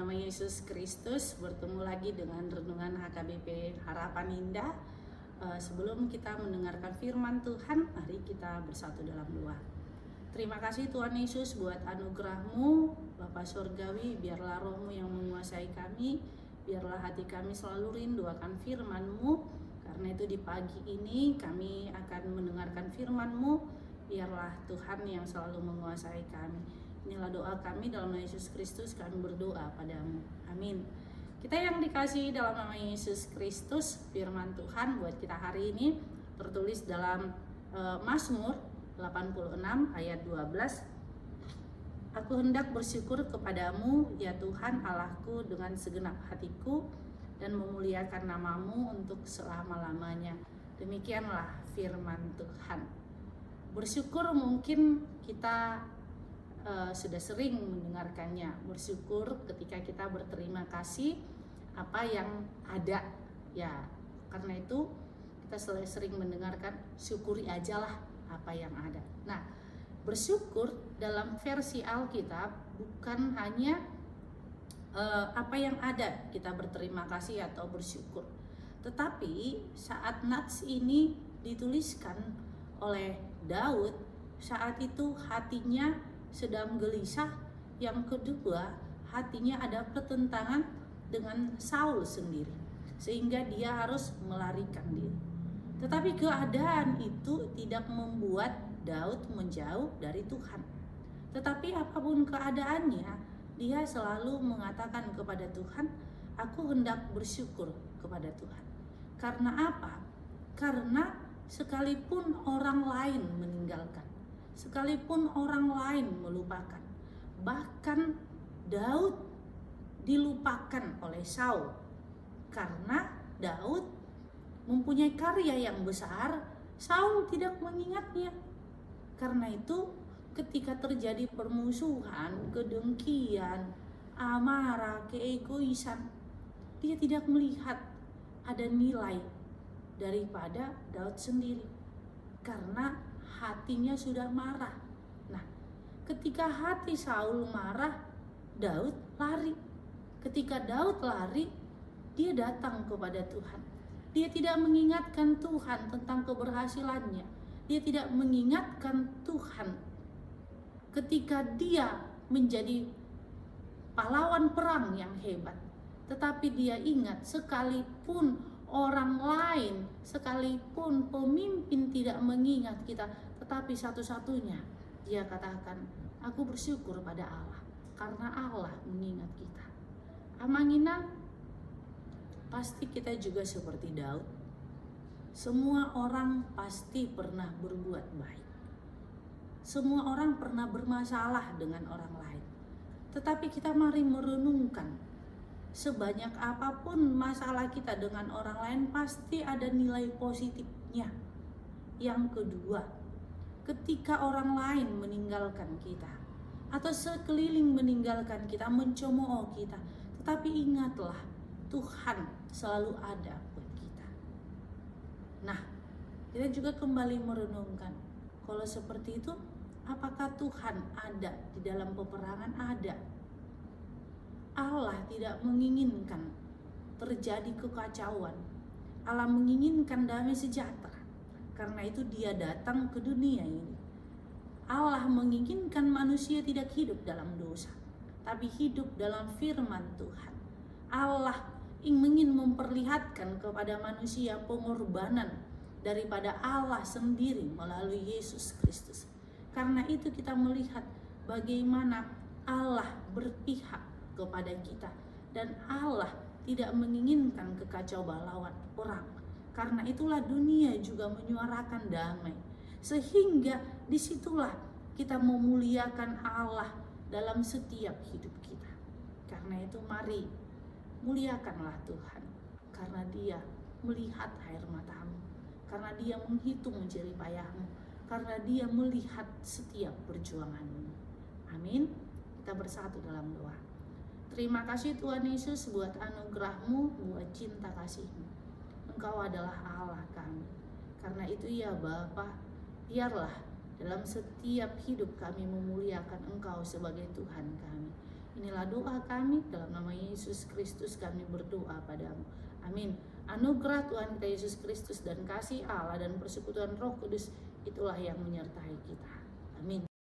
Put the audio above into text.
nama Yesus Kristus, bertemu lagi dengan Renungan HKBP Harapan Indah. Sebelum kita mendengarkan firman Tuhan, mari kita bersatu dalam doa. Terima kasih Tuhan Yesus buat anugerah-Mu, Bapa Surgawi. Biarlah roh-Mu yang menguasai kami, biarlah hati kami selalu rindu akan firman-Mu. Karena itu di pagi ini kami akan mendengarkan firman-Mu. Biarlah Tuhan yang selalu menguasai kami. Inilah doa kami dalam nama Yesus Kristus, kami berdoa padamu. Amin. Kita yang dikasihi dalam nama Yesus Kristus, firman Tuhan buat kita hari ini tertulis dalam Mazmur 86 ayat 12. Aku hendak bersyukur kepadamu ya Tuhan Allahku dengan segenap hatiku dan memuliakan namamu untuk selama-lamanya. Demikianlah firman Tuhan. Bersyukur mungkin kita sudah sering mendengarkannya. Bersyukur ketika kita berterima kasih apa yang ada, ya karena itu kita sering mendengarkan syukuri ajalah apa yang ada. Nah, bersyukur dalam versi Alkitab bukan hanya apa yang ada kita berterima kasih atau bersyukur, tetapi saat nats ini dituliskan oleh Daud, saat itu hatinya sedang gelisah. Yang kedua, hatinya ada pertentangan dengan Saul sendiri, sehingga dia harus melarikan diri. Tetapi keadaan itu tidak membuat Daud menjauh dari Tuhan. Tetapi apapun keadaannya, dia selalu mengatakan kepada Tuhan, aku hendak bersyukur kepada Tuhan. Karena apa? Karena sekalipun orang lain meninggalkan, sekalipun orang lain melupakan, bahkan Daud dilupakan oleh Saul, karena Daud mempunyai karya yang besar, Saul tidak mengingatnya. Karena itu ketika terjadi permusuhan, kedengkian, amarah, keegoisan, dia tidak melihat ada nilai daripada Daud sendiri, karena hatinya sudah marah. Nah, ketika hati Saul marah, Daud lari. Ketika Daud lari, dia datang kepada Tuhan. Dia tidak mengingatkan Tuhan tentang keberhasilannya. Dia tidak mengingatkan Tuhan ketika dia menjadi pahlawan perang yang hebat. Tetapi dia ingat, sekalipun orang lain, sekalipun pemimpin tidak mengingat kita, tetapi satu-satunya dia katakan, aku bersyukur pada Allah karena Allah mengingat kita. Amanginang, pasti kita juga seperti Daud. Semua orang pasti pernah berbuat baik. Semua orang pernah bermasalah dengan orang lain. Tetapi kita mari merenungkan, sebanyak apapun masalah kita dengan orang lain, pasti ada nilai positifnya. Yang kedua, ketika orang lain meninggalkan kita atau sekeliling meninggalkan kita, mencemooh kita, tetapi ingatlah Tuhan selalu ada buat kita. Nah, kita juga kembali merenungkan, kalau seperti itu, apakah Tuhan ada di dalam peperangan? Ada. Allah tidak menginginkan terjadi kekacauan. Allah menginginkan damai sejahtera. Karena itu dia datang ke dunia ini. Allah menginginkan manusia tidak hidup dalam dosa, tapi hidup dalam firman Tuhan. Allah ingin memperlihatkan kepada manusia pengorbanan daripada Allah sendiri melalui Yesus Kristus. Karena itu kita melihat bagaimana Allah berpihak kepada kita, dan Allah tidak menginginkan kekacau balauan orang. Karena itulah dunia juga menyuarakan damai, sehingga disitulah kita memuliakan Allah dalam setiap hidup kita. Karena itu mari muliakanlah Tuhan, karena Dia melihat air matamu, karena Dia menghitung jerih payahmu, karena Dia melihat setiap perjuanganmu. Amin. Kita bersatu dalam doa. Terima kasih Tuhan Yesus buat anugerah-Mu, buat cinta kasih-Mu. Engkau adalah Allah kami. Karena itu ya Bapa, biarlah dalam setiap hidup kami memuliakan Engkau sebagai Tuhan kami. Inilah doa kami, dalam nama Yesus Kristus kami berdoa padamu. Amin. Anugerah Tuhan kita Yesus Kristus dan kasih Allah dan persekutuan Roh Kudus itulah yang menyertai kita. Amin.